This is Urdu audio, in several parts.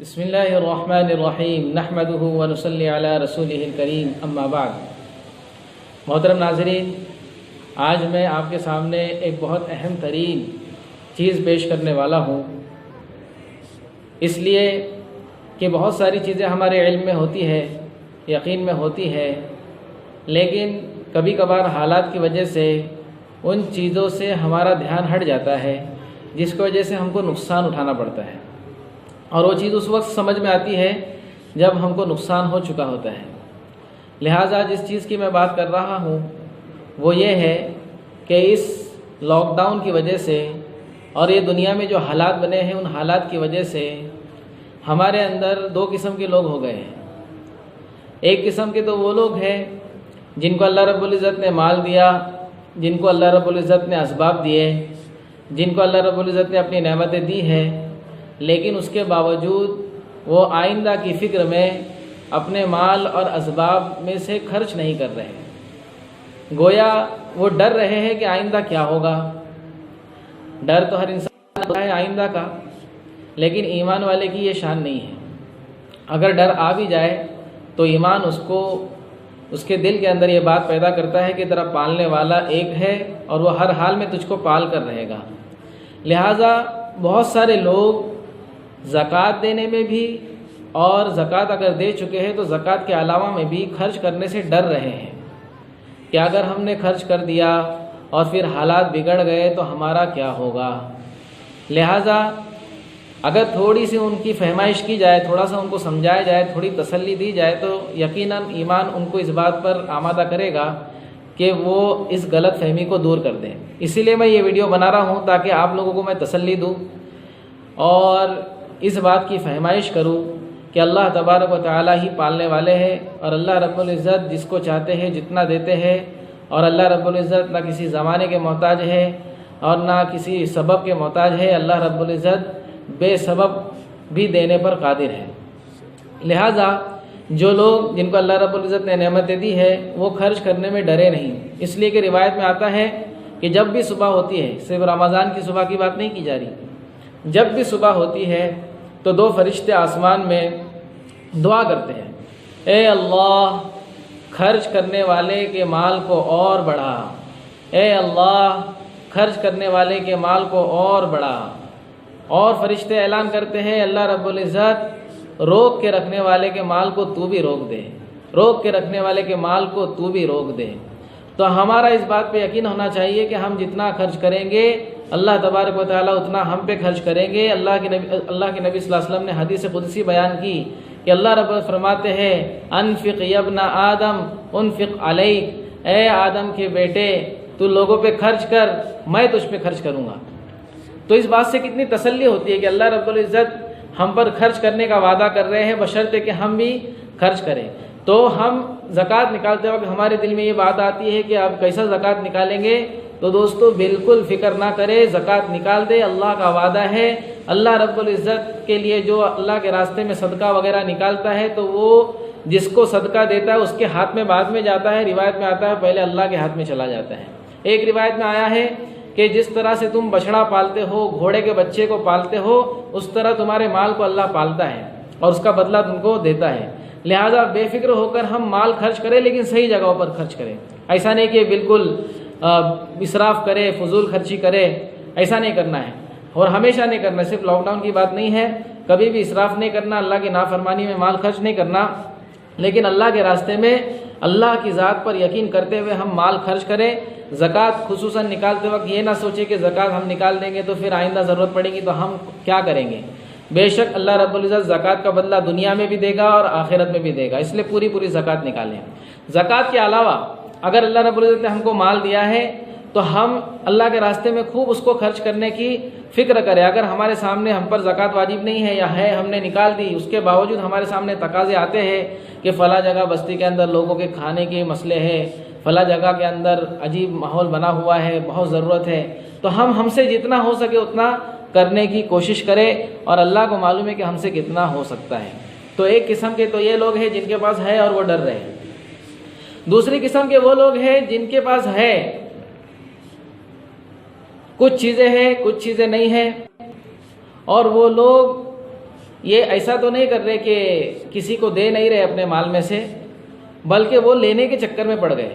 بسم اللہ الرحمن الرحیم نحمدہ ونصلی علی رسولہ الکریم اما بعد۔ محترم ناظرین، آج میں آپ کے سامنے ایک بہت اہم ترین چیز پیش کرنے والا ہوں، اس لیے کہ بہت ساری چیزیں ہمارے علم میں ہوتی ہے، یقین میں ہوتی ہے، لیکن کبھی کبھار حالات کی وجہ سے ان چیزوں سے ہمارا دھیان ہٹ جاتا ہے، جس کی وجہ سے ہم کو نقصان اٹھانا پڑتا ہے، اور وہ چیز اس وقت سمجھ میں آتی ہے جب ہم کو نقصان ہو چکا ہوتا ہے۔ لہٰذا جس چیز کی میں بات کر رہا ہوں وہ یہ ہے کہ اس لاک ڈاؤن کی وجہ سے اور یہ دنیا میں جو حالات بنے ہیں ان حالات کی وجہ سے ہمارے اندر دو قسم کے لوگ ہو گئے ہیں۔ ایک قسم کے تو وہ لوگ ہیں جن کو اللہ رب العزت نے مال دیا، جن کو اللہ رب العزت نے اسباب دیے، جن کو اللہ رب العزت نے اپنی نعمتیں دی ہیں، لیکن اس کے باوجود وہ آئندہ کی فکر میں اپنے مال اور اسباب میں سے خرچ نہیں کر رہے، گویا وہ ڈر رہے ہیں کہ آئندہ کیا ہوگا۔ ڈر تو ہر انسان ہوتا ہے آئندہ کا، لیکن ایمان والے کی یہ شان نہیں ہے۔ اگر ڈر آ بھی جائے تو ایمان اس کے دل کے اندر یہ بات پیدا کرتا ہے کہ تیرا پالنے والا ایک ہے اور وہ ہر حال میں تجھ کو پال کر رہے گا۔ لہٰذا بہت سارے لوگ زکوٰۃ دینے میں بھی، اور زکوٰۃ اگر دے چکے ہیں تو زکوٰۃ کے علاوہ میں بھی خرچ کرنے سے ڈر رہے ہیں کہ اگر ہم نے خرچ کر دیا اور پھر حالات بگڑ گئے تو ہمارا کیا ہوگا۔ لہٰذا اگر تھوڑی سی ان کی فہمائش کی جائے، تھوڑا سا ان کو سمجھایا جائے، تھوڑی تسلی دی جائے تو یقیناً ایمان ان کو اس بات پر آمادہ کرے گا کہ وہ اس غلط فہمی کو دور کر دیں۔ اسی لیے میں یہ ویڈیو بنا رہا ہوں تاکہ آپ لوگوں کو میں تسلی دوں اور اس بات کی فہمائش کروں کہ اللہ تبارک و تعالی ہی پالنے والے ہیں، اور اللہ رب العزت جس کو چاہتے ہیں جتنا دیتے ہیں، اور اللہ رب العزت نہ کسی زمانے کے محتاج ہے اور نہ کسی سبب کے محتاج ہے۔ اللہ رب العزت بے سبب بھی دینے پر قادر ہے۔ لہٰذا جو لوگ جن کو اللہ رب العزت نے نعمتیں دی ہے وہ خرچ کرنے میں ڈرے نہیں، اس لیے کہ روایت میں آتا ہے کہ جب بھی صبح ہوتی ہے، صرف رمضان کی صبح کی بات نہیں کی جا رہی، جب بھی صبح ہوتی ہے تو دو فرشتے آسمان میں دعا کرتے ہیں، اے اللہ خرچ کرنے والے کے مال کو اور بڑھا، اے اللہ خرچ کرنے والے کے مال کو اور بڑھا۔ اور فرشتے اعلان کرتے ہیں، اللہ رب العزت روک کے رکھنے والے کے مال کو تو بھی روک دے، روک کے رکھنے والے کے مال کو تو بھی روک دے۔ تو ہمارا اس بات پہ یقین ہونا چاہیے کہ ہم جتنا خرچ کریں گے اللہ تبارک و تعالیٰ اتنا ہم پہ خرچ کریں گے۔ اللہ کے نبی صلی اللہ علیہ وسلم نے حدیث قدسی بیان کی کہ اللہ رب فرماتے ہیں، انفق یا ابن آدم انفق علیک، اے آدم کے بیٹے تو لوگوں پہ خرچ کر، میں تجھ پہ خرچ کروں گا۔ تو اس بات سے کتنی تسلی ہوتی ہے کہ اللہ رب العزت ہم پر خرچ کرنے کا وعدہ کر رہے ہیں، بشرطے کہ ہم بھی خرچ کریں۔ تو ہم زکوٰۃ نکالتے وقت ہمارے دل میں یہ بات آتی ہے کہ آپ کیسا زکوٰۃ نکالیں گے، تو دوستو بالکل فکر نہ کرے، زکوٰۃ نکال دے، اللہ کا وعدہ ہے۔ اللہ رب العزت کے لیے جو اللہ کے راستے میں صدقہ وغیرہ نکالتا ہے تو وہ جس کو صدقہ دیتا ہے اس کے ہاتھ میں بعد میں جاتا ہے، روایت میں آتا ہے پہلے اللہ کے ہاتھ میں چلا جاتا ہے۔ ایک روایت میں آیا ہے کہ جس طرح سے تم بچڑا پالتے ہو، گھوڑے کے بچے کو پالتے ہو، اس طرح تمہارے مال کو اللہ پالتا ہے اور اس کا بدلہ تم کو دیتا ہے۔ لہٰذا بے فکر ہو کر ہم مال خرچ کریں، لیکن صحیح جگہوں پر خرچ کریں۔ ایسا نہیں کہ بالکل اسراف کرے، فضول خرچی کرے، ایسا نہیں کرنا ہے، اور ہمیشہ نہیں کرنا۔ صرف لاک ڈاؤن کی بات نہیں ہے، کبھی بھی اسراف نہیں کرنا، اللہ کی نافرمانی میں مال خرچ نہیں کرنا، لیکن اللہ کے راستے میں اللہ کی ذات پر یقین کرتے ہوئے ہم مال خرچ کریں۔ زکوٰۃ خصوصاً نکالتے وقت یہ نہ سوچے کہ زکوٰۃ ہم نکال دیں گے تو پھر آئندہ ضرورت پڑے گی تو ہم کیا کریں گے۔ بے شک اللہ رب العزت زکوٰۃ کا بدلہ دنیا میں بھی دے گا اور آخرت میں بھی دے گا، اس لیے پوری زکوٰۃ نکالیں۔ زکوٰۃ کے علاوہ اگر اللہ رب العزت نے ہم کو مال دیا ہے تو ہم اللہ کے راستے میں خوب اس کو خرچ کرنے کی فکر کریں۔ اگر ہمارے سامنے ہم پر زکوٰۃ واجب نہیں ہے یا ہے ہم نے نکال دی، اس کے باوجود ہمارے سامنے تقاضے آتے ہیں کہ فلاں جگہ بستی کے اندر لوگوں کے کھانے کے مسئلے ہیں، فلاں جگہ کے اندر عجیب ماحول بنا ہوا ہے، بہت ضرورت ہے، تو ہم سے جتنا ہو سکے اتنا کرنے کی کوشش کریں، اور اللہ کو معلوم ہے کہ ہم سے کتنا ہو سکتا ہے۔ تو ایک قسم کے تو یہ لوگ ہیں جن کے پاس ہے اور وہ ڈر رہے ہیں۔ دوسری قسم کے وہ لوگ ہیں جن کے پاس ہے، کچھ چیزیں ہیں کچھ چیزیں نہیں ہیں، اور وہ لوگ یہ ایسا تو نہیں کر رہے کہ کسی کو دے نہیں رہے اپنے مال میں سے، بلکہ وہ لینے کے چکر میں پڑ گئے،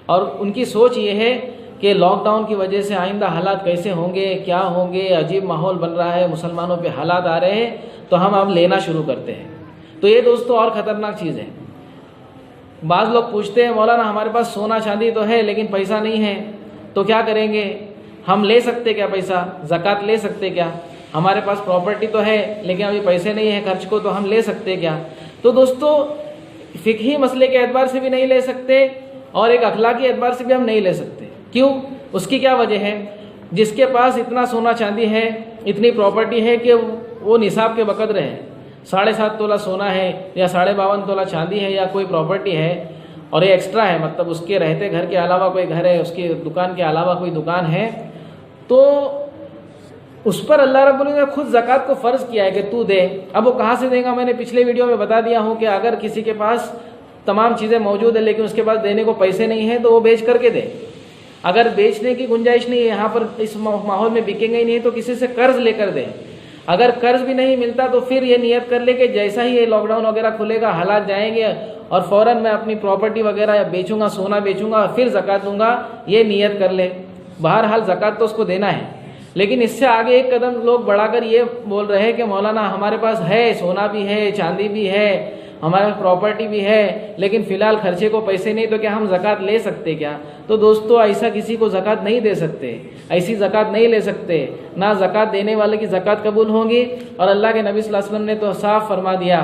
اور ان کی سوچ یہ ہے کہ لاک ڈاؤن کی وجہ سے آئندہ حالات کیسے ہوں گے، کیا ہوں گے، عجیب ماحول بن رہا ہے، مسلمانوں پہ حالات آ رہے ہیں، تو ہم اب لینا شروع کرتے ہیں۔ تو یہ دوستو اور خطرناک چیز ہے۔ بعض لوگ پوچھتے ہیں مولانا ہمارے پاس سونا چاندی تو ہے لیکن پیسہ نہیں ہے، تو کیا کریں گے؟ ہم لے سکتے کیا پیسہ؟ زکوٰۃ لے سکتے کیا؟ ہمارے پاس پراپرٹی تو ہے لیکن ابھی پیسے نہیں ہیں خرچ کو، تو ہم لے سکتے کیا؟ تو دوستو فقہی مسئلے کے اعتبار سے بھی نہیں لے سکتے، اور ایک اخلاقی اعتبار سے بھی ہم نہیں لے سکتے۔ کیوں؟ اس کی کیا وجہ ہے؟ جس کے پاس اتنا سونا چاندی ہے، اتنی پراپرٹی ہے کہ وہ نصاب کے بقدر ہے، 7.5 تولہ سونا ہے یا 52.5 تولہ چاندی ہے یا کوئی پراپرٹی ہے، اور یہ ایکسٹرا ہے، مطلب اس کے رہتے گھر کے علاوہ کوئی گھر ہے، اس کی دکان کے علاوہ کوئی دکان ہے، تو اس پر اللہ رب العزت نے خود زکوٰۃ کو فرض کیا ہے کہ تو دے۔ اب وہ کہاں سے دے گا؟ میں نے پچھلے ویڈیو میں بتا دیا ہوں کہ اگر کسی کے پاس تمام چیزیں موجود ہیں لیکن اس کے پاس دینے کو پیسے نہیں ہیں تو وہ بیچ کر کے دے۔ اگر بیچنے کی گنجائش نہیں ہے، یہاں پر اس ماحول میں بکیں گے ہی نہیں، تو کسی سے قرض لے کر دے۔ اگر قرض بھی نہیں ملتا تو پھر یہ نیت کر لے کہ جیسا ہی یہ لاک ڈاؤن وغیرہ کھلے گا، حالات جائیں گے، اور فوراً میں اپنی پراپرٹی وغیرہ بیچوں گا، سونا بیچوں گا، پھر زکوٰۃ دوں گا، یہ نیت کر لے۔ بہرحال زکوٰۃ تو اس کو دینا ہے، لیکن اس سے آگے ایک قدم لوگ بڑھا کر یہ بول رہے ہیں کہ مولانا ہمارے پاس ہے، سونا بھی ہے، چاندی بھی ہے، ہمارے پاس پراپرٹی بھی ہے، لیکن فی الحال خرچے کو پیسے نہیں، تو کیا ہم زکوٰۃ لے سکتے کیا؟ تو دوستو ایسا کسی کو زکوٰۃ نہیں دے سکتے، ایسی زکوٰۃ نہیں لے سکتے، نہ زکوٰۃ دینے والے کی زکوٰۃ قبول ہوں گی۔ اور اللہ کے نبی صلی اللہ علیہ وسلم نے تو صاف فرما دیا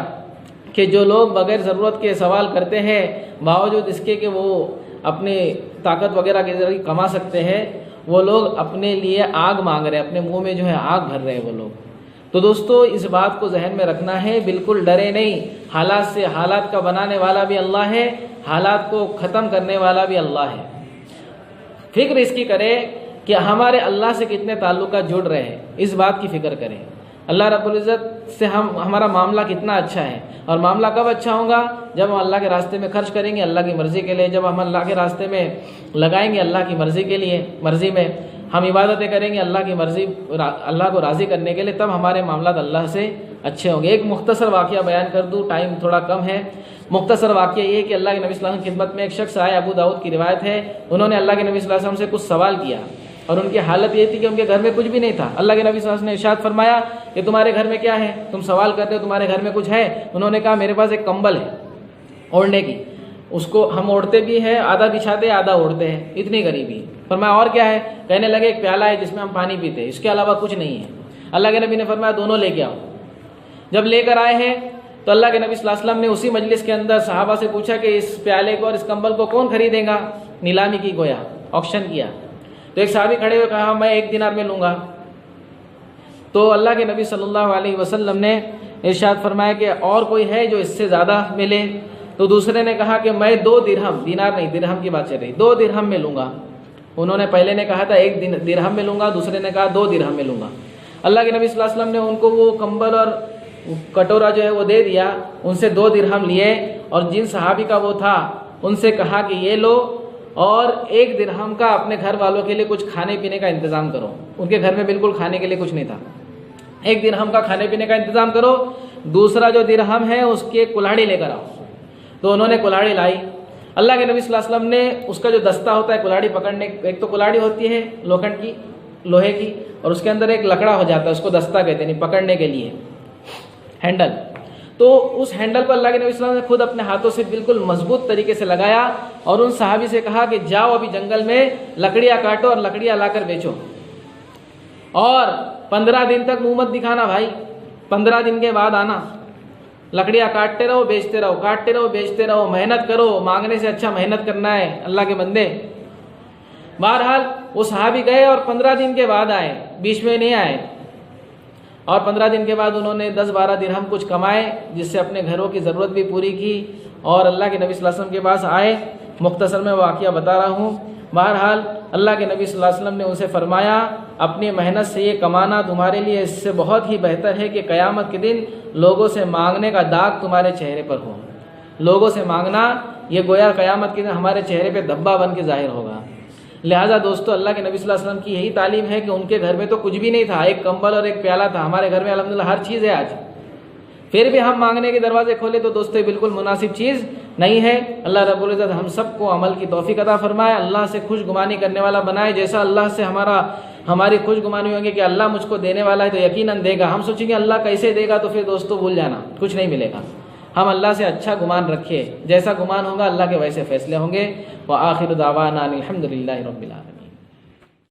کہ جو لوگ بغیر ضرورت کے سوال کرتے ہیں، باوجود اس کے کہ وہ اپنی طاقت وغیرہ کے ذریعے کما سکتے ہیں، وہ لوگ اپنے لیے آگ مانگ رہے ہیں، اپنے منہ میں جو ہے آگ بھر رہے ہیں وہ لوگ۔ تو دوستو اس بات کو ذہن میں رکھنا ہے، بالکل ڈرے نہیں، حالات سے، حالات کا بنانے والا بھی اللہ ہے، حالات کو ختم کرنے والا بھی اللہ ہے۔ فکر اس کی کرے کہ ہمارے اللہ سے کتنے تعلقات جڑ رہے ہیں، اس بات کی فکر کریں۔ اللہ رب العزت سے ہمارا معاملہ کتنا اچھا ہے، اور معاملہ کب اچھا ہوگا؟ جب ہم اللہ کے راستے میں خرچ کریں گے اللہ کی مرضی کے لیے، جب ہم اللہ کے راستے میں لگائیں گے اللہ کی مرضی کے لیے، مرضی میں ہم عبادتیں کریں گے اللہ کی مرضی، اللہ کو راضی کرنے کے لیے، تب ہمارے معاملات اللہ سے اچھے ہوں گے۔ ایک مختصر واقعہ بیان کر دوں، ٹائم تھوڑا کم ہے۔ مختصر واقعہ یہ ہے کہ اللہ کے نبی صلی اللہ علیہ وسلم کی خدمت میں ایک شخص آئے، ابو داؤد کی روایت ہے، انہوں نے اللہ کے نبی صلی اللہ علیہ وسلم سے کچھ سوال کیا، اور ان کی حالت یہ تھی کہ ان کے گھر میں کچھ بھی نہیں تھا۔ اللہ کے نبی صلی اللہ علیہ وسلم نے ارشاد فرمایا کہ تمہارے گھر میں کیا ہے؟ تم سوال کرتے ہو تمہارے گھر میں کچھ ہے؟ انہوں نے کہا میرے پاس ایک کمبل ہے اوڑھنے کی، اس کو ہم اوڑھتے بھی ہیں، آدھا بچھاتے ہیں آدھا اوڑھتے ہیں، اتنی غریبی۔ فرمایا اور کیا ہے؟ کہنے لگے ایک پیالہ ہے جس میں ہم پانی پیتے ہیں، اس کے علاوہ کچھ نہیں ہے۔ اللہ کے نبی نے فرمایا دونوں لے کے آؤ۔ جب لے کر آئے ہیں تو اللہ کے نبی صلی اللہ علیہ وسلم نے اسی مجلس کے اندر صحابہ سے پوچھا کہ اس پیالے کو اور اس کمبل کو کون خریدے گا؟ نیلامی کی، گویا آکشن کیا۔ تو ایک صحابی کھڑے ہوئے کہا میں 1 دینار میں لوں گا۔ تو اللہ کے نبی صلی اللہ علیہ وسلم نے ارشاد فرمایا کہ اور کوئی ہے جو اس سے زیادہ ملے؟ تو دوسرے نے کہا کہ میں 2 درہم، دینار نہیں درہم کی بات چل رہی، 2 درہم میں لوں گا۔ انہوں نے پہلے نے کہا تھا 1 درہم میں لوں گا، دوسرے نے کہا 2 درہم میں لوں گا۔ اللہ کے نبی صلی اللہ علیہ وسلم نے ان کو وہ کمبل اور کٹورا جو ہے وہ دے دیا، ان سے 2 درہم لیے، اور جن صحابی کا وہ تھا ان سے کہا کہ یہ لو، اور 1 درہم کا اپنے گھر والوں کے لیے کچھ کھانے پینے کا انتظام کرو۔ ان کے گھر میں بالکل کھانے کے لیے کچھ نہیں تھا، 1 درہم کا کھانے پینے کا انتظام کرو، دوسرا جو درہم ہے اس کے کلاڑی لے کر آؤ۔ تو انہوں نے کلاڑی لائی۔ اللہ کے نبی صلی اللہ علیہ وسلم نے اس کا جو دستہ ہوتا ہے کلاڑی پکڑنے، ایک تو کلاڑی ہوتی ہے لوکھنڈ کی، لوہے کی، اور اس کے اندر ایک لکڑا ہو جاتا ہے، اس کو دستہ کہتے ہیں پکڑنے کے لیے، ہینڈل۔ تو اس ہینڈل کو اللہ کے نبی صلی اللہ علیہ وسلم نے خود اپنے ہاتھوں سے بالکل مضبوط طریقے سے لگایا، اور ان صحابی سے کہا کہ جاؤ ابھی جنگل میں لکڑیاں کاٹو اور لکڑیاں لا کر بیچو، اور 15 دن تک منہ مت دکھانا بھائی، 15 دن کے بعد آنا، لکڑیاں کاٹتے رہو بیچتے رہو، کاٹتے رہو بیچتے رہو، محنت کرو، مانگنے سے اچھا محنت کرنا ہے اللہ کے بندے۔ بہرحال وہ صحابی گئے اور 15 دن کے بعد آئے، بیچ میں نہیں آئے، اور 15 دن کے بعد انہوں نے 10-12 درہم کچھ کمائے، جس سے اپنے گھروں کی ضرورت بھی پوری کی، اور اللہ کے نبی صلی اللہ علیہ وسلم کے پاس آئے۔ مختصر میں واقعہ بتا رہا ہوں۔ بہرحال اللہ کے نبی صلی اللہ علیہ وسلم نے ان سے فرمایا اپنی محنت سے یہ کمانا تمہارے لیے اس سے بہت ہی بہتر ہے کہ قیامت کے دن لوگوں سے مانگنے کا داغ تمہارے چہرے پر ہو۔ لوگوں سے مانگنا یہ گویا قیامت کے دن ہمارے چہرے پہ دھبا بن کے ظاہر ہوگا۔ لہٰذا دوستو اللہ کے نبی صلی اللہ علیہ وسلم کی یہی تعلیم ہے کہ ان کے گھر میں تو کچھ بھی نہیں تھا، ایک کمبل اور ایک پیالہ تھا۔ ہمارے گھر میں الحمدللہ ہر چیز ہے آج، پھر بھی ہم مانگنے کے دروازے کھولے تو دوستو بالکل مناسب چیز نہیں ہے۔ اللہ رب العزت ہم سب کو عمل کی توفیق عطا فرمائے، اللہ سے خوش گمانی کرنے والا بنائے۔ جیسا اللہ سے ہماری خوش گمانی ہوں گے کہ اللہ مجھ کو دینے والا ہے تو یقیناً دے گا، ہم سوچیں گے اللہ کیسے دے گا تو پھر دوستو بھول جانا، کچھ نہیں ملے گا۔ ہم اللہ سے اچھا گمان رکھے، جیسا گمان ہوگا اللہ کے ویسے فیصلے ہوں گے۔ وآخر دعوانا الحمدللہ رب العالمین۔